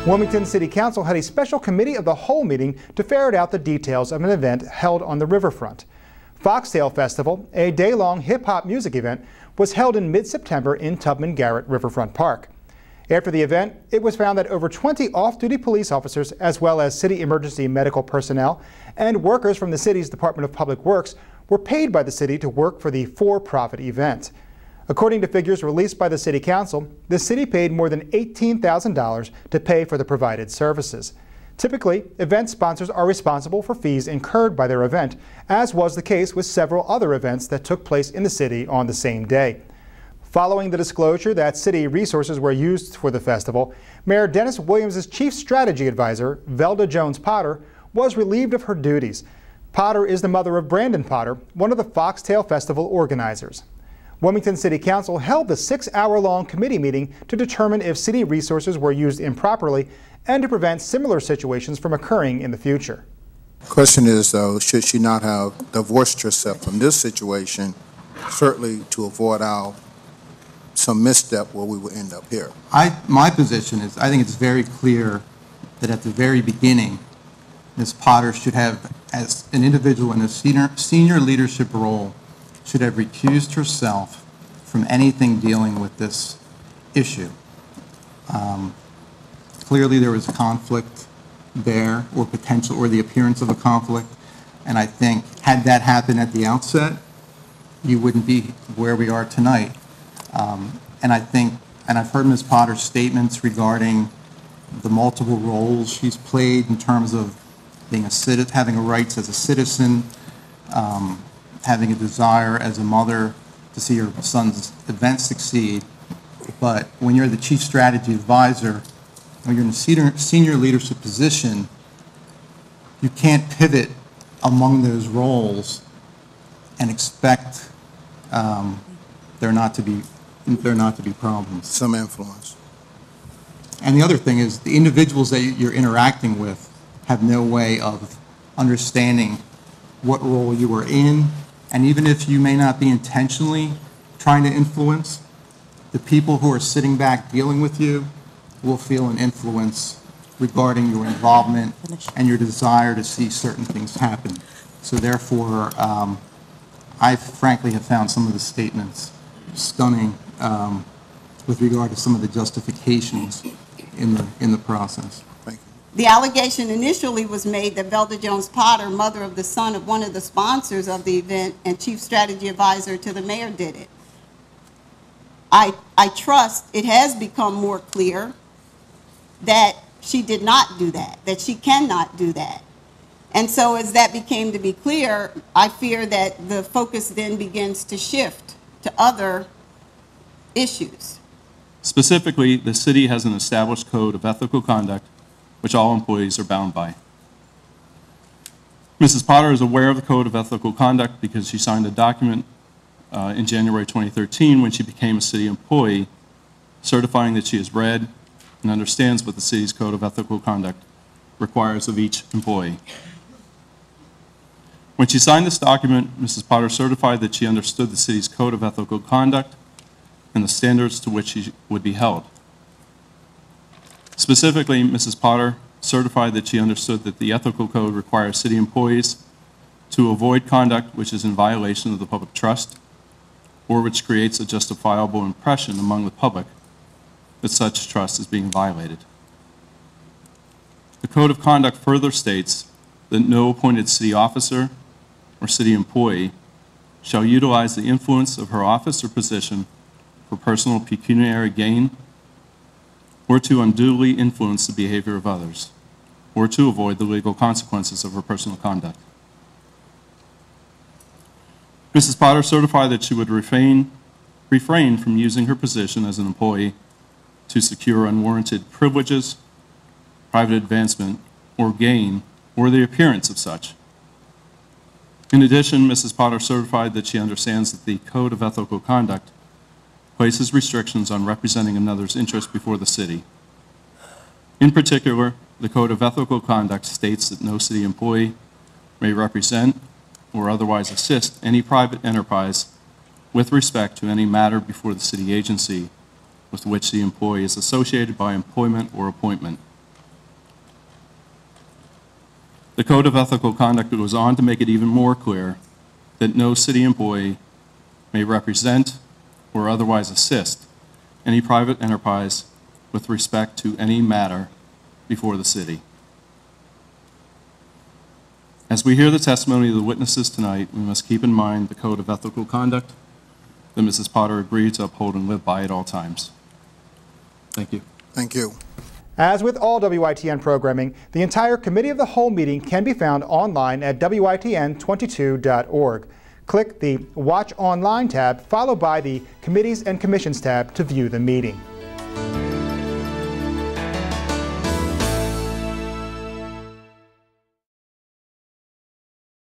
Wilmington City Council had a special committee of the whole meeting to ferret out the details of an event held on the riverfront. Foxtail Festival, a day-long hip-hop music event, was held in mid-September in Tubman Garrett Riverfront Park. After the event, it was found that over 20 off-duty police officers, as well as city emergency medical personnel and workers from the city's Department of Public Works, were paid by the city to work for the for-profit event. According to figures released by the City Council, the city paid more than $18,000 to pay for the provided services. Typically, event sponsors are responsible for fees incurred by their event, as was the case with several other events that took place in the city on the same day. Following the disclosure that city resources were used for the festival, Mayor Dennis Williams' chief strategy advisor, Velda Jones-Potter, was relieved of her duties. Potter is the mother of Brandon Potter, one of the Foxtail Festival organizers. Wilmington City Council held the 6-hour-long committee meeting to determine if city resources were used improperly and to prevent similar situations from occurring in the future. The question is, though, should she not have divorced herself from this situation, certainly to avoid some misstep where we would end up here? My position is, I think it's very clear that at the very beginning, Ms. Potter should have, as an individual in a senior leadership role, should have recused herself from anything dealing with this issue. Clearly there was conflict there, or potential, or the appearance of a conflict, and I think had that happened at the outset, you wouldn't be where we are tonight. And I think, and I've heard Ms. Potter's statements regarding the multiple roles she's played in terms of being having rights as a citizen, having a desire as a mother to see her son's event succeed. But when you're the chief strategy advisor, when you're in a senior leadership position, you can't pivot among those roles and expect there not to be problems. Some influence. And the other thing is the individuals that you're interacting with have no way of understanding what role you are in. And even if you may not be intentionally trying to influence, the people who are sitting back dealing with you will feel an influence regarding your involvement and your desire to see certain things happen. So therefore, I frankly have found some of the statements stunning with regard to some of the justifications in the process. Thank you. The allegation initially was made that Velda Jones-Potter, mother of the son of one of the sponsors of the event and chief strategy advisor to the mayor, did it. I trust it has become more clear that she did not do that she cannot do that. And so as that became to be clear, I fear that the focus then begins to shift to other issues. Specifically, the city has an established code of ethical conduct which all employees are bound by. Mrs. Potter is aware of the code of ethical conduct because she signed a document in January 2013 when she became a city employee, certifying that she has read and understands what the city's code of ethical conduct requires of each employee. When she signed this document, Mrs. Potter certified that she understood the city's code of ethical conduct and the standards to which she would be held. Specifically, Mrs. Potter certified that she understood that the ethical code requires city employees to avoid conduct which is in violation of the public trust or which creates a justifiable impression among the public that such trust is being violated. The code of conduct further states that no appointed city officer or city employee shall utilize the influence of her office or position for personal pecuniary gain or to unduly influence the behavior of others or to avoid the legal consequences of her personal conduct. Mrs. Potter certified that she would refrain from using her position as an employee to secure unwarranted privileges, private advancement, or gain, or the appearance of such. In addition, Mrs. Potter certified that she understands that the Code of Ethical Conduct places restrictions on representing another's interest before the city. In particular, the Code of Ethical Conduct states that no city employee may represent or otherwise assist any private enterprise with respect to any matter before the city agency with which the employee is associated by employment or appointment. The Code of Ethical Conduct goes on to make it even more clear that no city employee may represent or otherwise assist any private enterprise with respect to any matter before the city. As we hear the testimony of the witnesses tonight, we must keep in mind the Code of Ethical Conduct that Mrs. Potter agreed to uphold and live by at all times. Thank you. Thank you. As with all WITN programming, the entire Committee of the Whole meeting can be found online at WITN22.org. Click the Watch Online tab, followed by the Committees and Commissions tab to view the meeting.